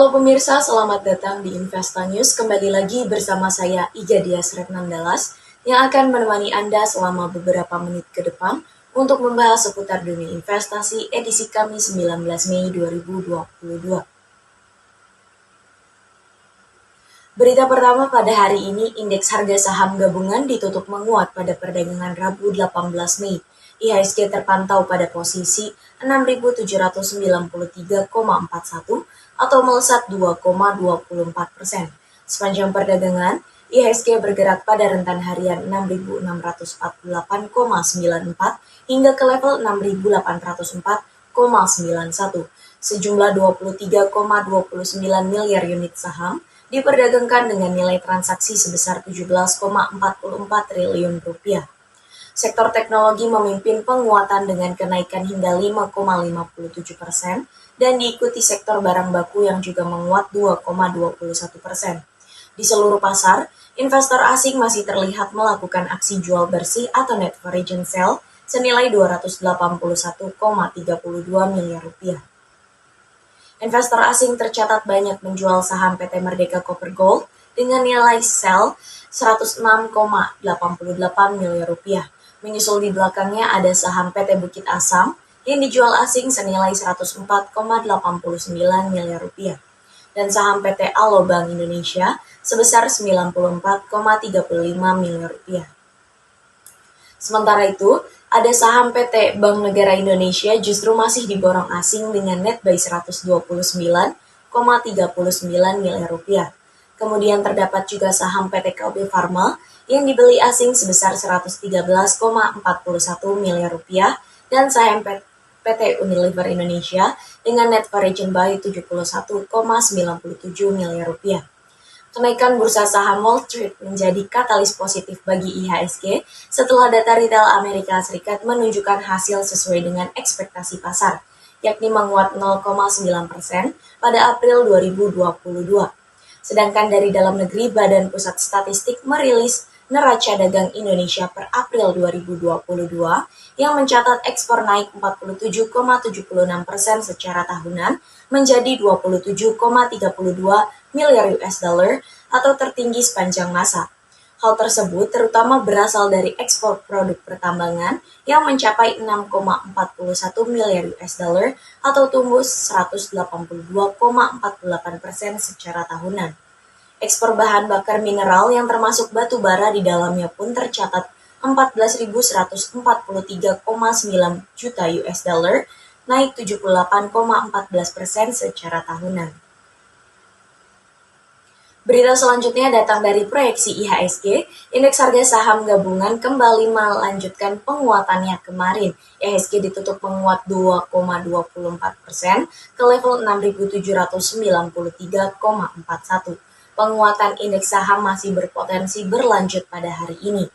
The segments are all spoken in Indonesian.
Halo pemirsa, selamat datang di Investa News. Kembali lagi bersama saya Iga Dias Retnandalas yang akan menemani Anda selama beberapa menit ke depan untuk membahas seputar dunia investasi edisi Kamis 19 Mei 2022. Berita pertama pada hari ini, indeks harga saham gabungan ditutup menguat pada perdagangan Rabu 18 Mei. IHSG terpantau pada posisi 6.793,41 atau melesat 2,24%. Sepanjang perdagangan, IHSG bergerak pada rentan harian 6.648,94 hingga ke level 6.804,91. Sejumlah 23,29 miliar unit saham diperdagangkan dengan nilai transaksi sebesar 17,44 triliun rupiah. Sektor teknologi memimpin penguatan dengan kenaikan hingga 5,57% dan diikuti sektor barang baku yang juga menguat 2,21%. Di seluruh pasar, investor asing masih terlihat melakukan aksi jual bersih atau net foreign sale senilai 281,32 miliar rupiah. Investor asing tercatat banyak menjual saham PT Merdeka Copper Gold dengan nilai sell 106,88 miliar rupiah. Menyusul di belakangnya ada saham PT Bukit Asam yang dijual asing senilai 104,89 miliar rupiah dan saham PT Alo Bank Indonesia sebesar 94,35 miliar rupiah. Sementara itu, ada saham PT Bank Negara Indonesia justru masih diborong asing dengan net buy 129,39 miliar rupiah. Kemudian terdapat juga saham PT Kalbe Farma yang dibeli asing sebesar 113,41 miliar rupiah dan saham PT Unilever Indonesia dengan net foreign buy 71,97 miliar rupiah. Kenaikan bursa saham Wall Street menjadi katalis positif bagi IHSG setelah data retail Amerika Serikat menunjukkan hasil sesuai dengan ekspektasi pasar, yakni menguat 0,9% pada April 2022. Sedangkan dari dalam negeri, Badan Pusat Statistik merilis neraca dagang Indonesia per April 2022 yang mencatat ekspor naik 47,76% secara tahunan menjadi 27,32 miliar US dollar atau tertinggi sepanjang masa. Hal tersebut terutama berasal dari ekspor produk pertambangan yang mencapai 6,41 miliar US dollar atau tumbuh 182,48% secara tahunan. Ekspor bahan bakar mineral yang termasuk batu bara di dalamnya pun tercatat 14.143,9 juta US dollar, naik 78,14% secara tahunan. Berita selanjutnya datang dari proyeksi IHSG, indeks harga saham gabungan kembali melanjutkan penguatannya kemarin. IHSG ditutup menguat 2,24% ke level 6.793,41. Penguatan indeks saham masih berpotensi berlanjut pada hari ini.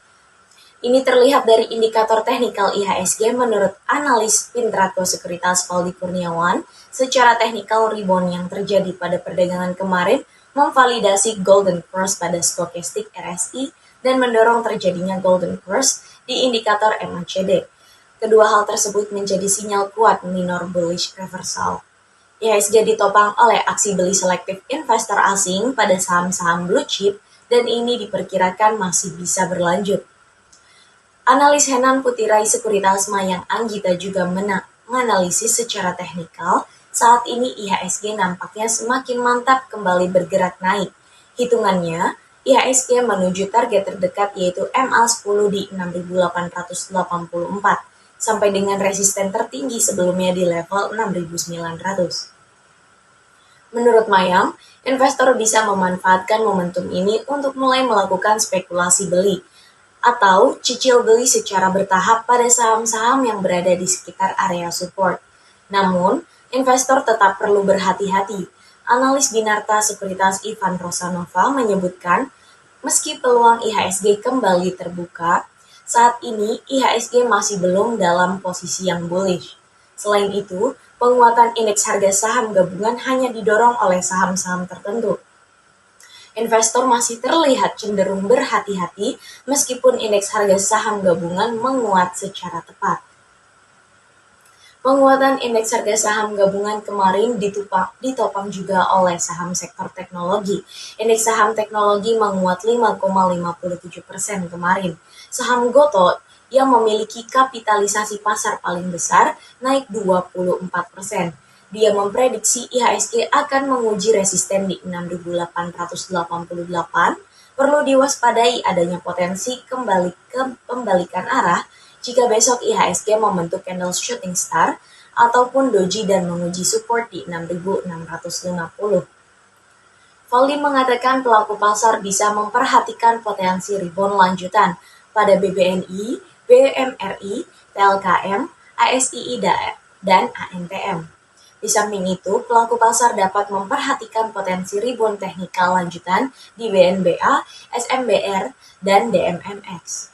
Ini terlihat dari indikator teknikal IHSG menurut analis Pintraco Sekuritas Paldi Kurniawan. Secara teknikal, rebound yang terjadi pada perdagangan kemarin memvalidasi Golden Cross pada stokastik RSI dan mendorong terjadinya Golden Cross di indikator MACD. Kedua hal tersebut menjadi sinyal kuat minor bullish reversal. IHSG ditopang oleh aksi beli selektif investor asing pada saham-saham blue chip dan ini diperkirakan masih bisa berlanjut. Analis Henan Putirai Sekuritas Mayang Anggita juga menganalisis secara teknikal. Saat ini IHSG nampaknya semakin mantap kembali bergerak naik. Hitungannya, IHSG menuju target terdekat yaitu MA10 di 6.884 sampai dengan resisten tertinggi sebelumnya di level 6.900. Menurut Mayang, investor bisa memanfaatkan momentum ini untuk mulai melakukan spekulasi beli atau cicil beli secara bertahap pada saham-saham yang berada di sekitar area support. Namun, investor tetap perlu berhati-hati. Analis Binarta Sekuritas Ivan Rosanova menyebutkan, meski peluang IHSG kembali terbuka, saat ini IHSG masih belum dalam posisi yang bullish. Selain itu, penguatan indeks harga saham gabungan hanya didorong oleh saham-saham tertentu. Investor masih terlihat cenderung berhati-hati meskipun indeks harga saham gabungan menguat secara tepat. Penguatan indeks harga saham gabungan kemarin ditopang juga oleh saham sektor teknologi. Indeks saham teknologi menguat 5,57% kemarin. Saham Goto yang memiliki kapitalisasi pasar paling besar naik 24%. Dia memprediksi IHSG akan menguji resisten di 6.888. Perlu diwaspadai adanya potensi pembalikan arah jika besok IHSG membentuk candle shooting star ataupun doji dan menguji support di 6.650. Valdi mengatakan pelaku pasar bisa memperhatikan potensi rebound lanjutan pada BBNI, BMRI, TLKM, ASII, dan ANTM. Di samping itu, pelaku pasar dapat memperhatikan potensi rebound teknikal lanjutan di BNBA, SMBR, dan DMMX.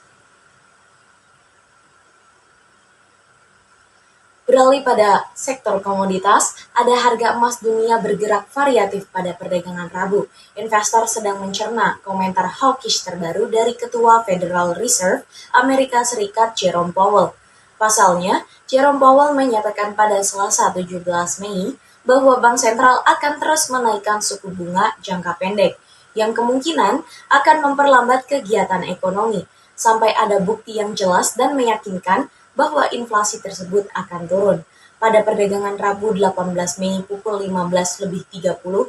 Beralih pada sektor komoditas, ada harga emas dunia bergerak variatif pada perdagangan Rabu. Investor sedang mencerna komentar hawkish terbaru dari Ketua Federal Reserve Amerika Serikat Jerome Powell. Pasalnya, Jerome Powell menyatakan pada Selasa 17 Mei bahwa Bank Sentral akan terus menaikkan suku bunga jangka pendek, yang kemungkinan akan memperlambat kegiatan ekonomi, sampai ada bukti yang jelas dan meyakinkan bahwa inflasi tersebut akan turun. Pada perdagangan Rabu 18 Mei pukul 15.30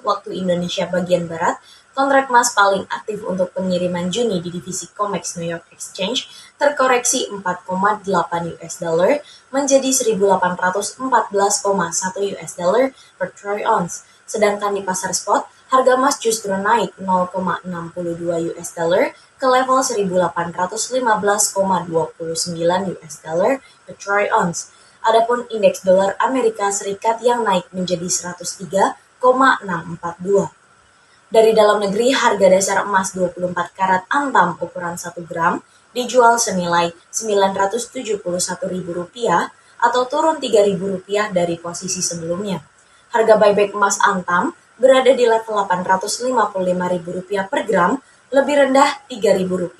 waktu Indonesia bagian Barat, kontrak emas paling aktif untuk pengiriman Juni di divisi COMEX New York Exchange terkoreksi 4,8 US dollar menjadi 1.814,1 US dollar per troy ounce. Sedangkan di pasar spot, harga emas justru naik 0,62 US dollar ke level 1.815,29 US dollar per troy ounce. Adapun indeks dolar Amerika Serikat yang naik menjadi 103,642. Dari dalam negeri, harga dasar emas 24 karat antam ukuran 1 gram dijual senilai Rp971.000 atau turun Rp3.000 dari posisi sebelumnya. Harga buyback emas antam berada di level Rp855.000 per gram, lebih rendah Rp3.000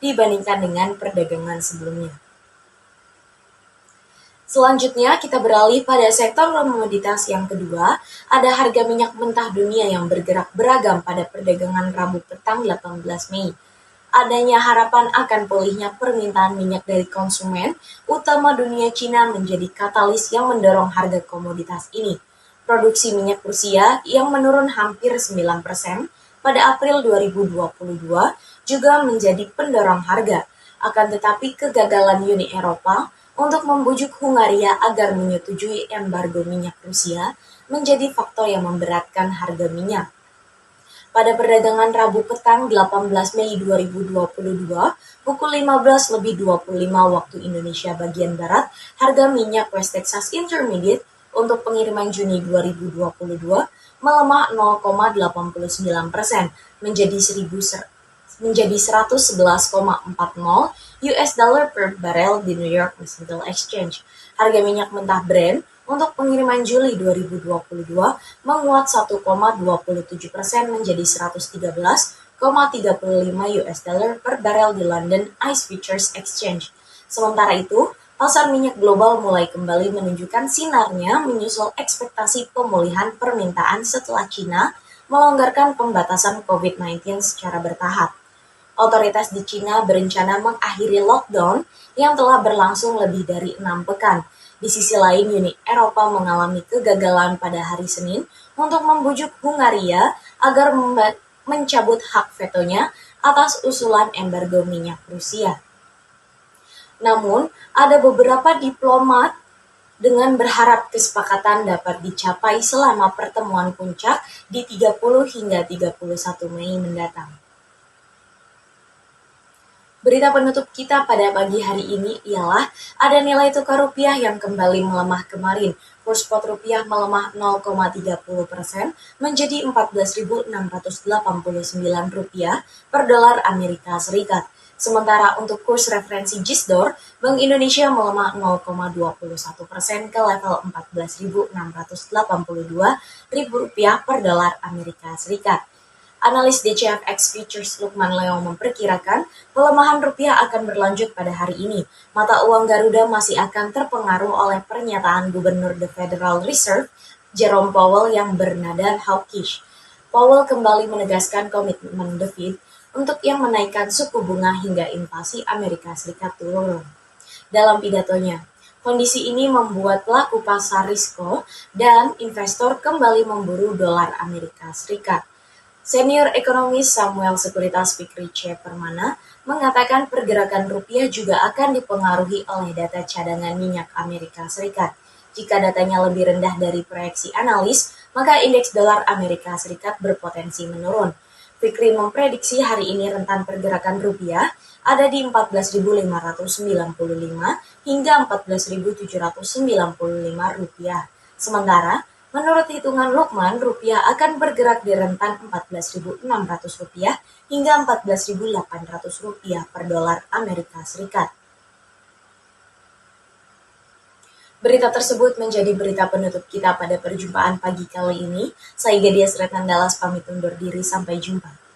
dibandingkan dengan perdagangan sebelumnya. Selanjutnya kita beralih pada sektor komoditas yang kedua, ada harga minyak mentah dunia yang bergerak beragam pada perdagangan Rabu petang 18 Mei. Adanya harapan akan pulihnya permintaan minyak dari konsumen, utama dunia Cina menjadi katalis yang mendorong harga komoditas ini. Produksi minyak Rusia yang menurun hampir 9% pada April 2022 juga menjadi pendorong harga. Akan tetapi kegagalan Uni Eropa untuk membujuk Hungaria agar menyetujui embargo minyak Rusia menjadi faktor yang memberatkan harga minyak. Pada perdagangan Rabu petang 18 Mei 2022, pukul 15.25 waktu Indonesia bagian Barat, harga minyak West Texas Intermediate untuk pengiriman Juni 2022 melemah 0,89% menjadi 111,40 US dollar per barel di New York Mercantile Exchange. Harga minyak mentah Brent untuk pengiriman Juli 2022 menguat 1,27% menjadi 113,35 US dollar per barel di London ICE Futures Exchange. Sementara itu, pasar minyak global mulai kembali menunjukkan sinarnya menyusul ekspektasi pemulihan permintaan setelah Cina melonggarkan pembatasan COVID-19 secara bertahap. Otoritas di Cina berencana mengakhiri lockdown yang telah berlangsung lebih dari 6 pekan. Di sisi lain, Uni Eropa mengalami kegagalan pada hari Senin untuk membujuk Hungaria agar mencabut hak vetonya atas usulan embargo minyak Rusia. Namun, ada beberapa diplomat dengan berharap kesepakatan dapat dicapai selama pertemuan puncak di 30 hingga 31 Mei mendatang. Berita penutup kita pada pagi hari ini ialah ada nilai tukar rupiah yang kembali melemah kemarin. Kurs spot rupiah melemah 0,30% menjadi Rp14.689 per dolar Amerika Serikat. Sementara untuk kurs referensi JISDOR, Bank Indonesia melemah 0,21% ke level Rp14.682 per dolar Amerika Serikat. Analis DCFX Futures Lukman Leong memperkirakan pelemahan rupiah akan berlanjut pada hari ini. Mata uang Garuda masih akan terpengaruh oleh pernyataan Gubernur The Federal Reserve, Jerome Powell yang bernada hawkish. Powell kembali menegaskan komitmen The Fed untuk yang menaikkan suku bunga hingga inflasi Amerika Serikat turun. Dalam pidatonya, kondisi ini membuat pelaku pasar risiko dan investor kembali memburu dolar Amerika Serikat. Senior ekonomis Samuel Sekuritas Fikri C. Permana mengatakan pergerakan rupiah juga akan dipengaruhi oleh data cadangan minyak Amerika Serikat. Jika datanya lebih rendah dari proyeksi analis, maka indeks dolar Amerika Serikat berpotensi menurun. Fikri memprediksi hari ini rentan pergerakan rupiah ada di 14.595 hingga 14.795 rupiah. Sementara, menurut hitungan Lukman, rupiah akan bergerak di rentan 14.600 rupiah hingga 14.800 rupiah per dolar Amerika Serikat. Berita tersebut menjadi berita penutup kita pada perjumpaan pagi kali ini. Saya Gadia Sretan Dallas pamit undur diri, sampai jumpa.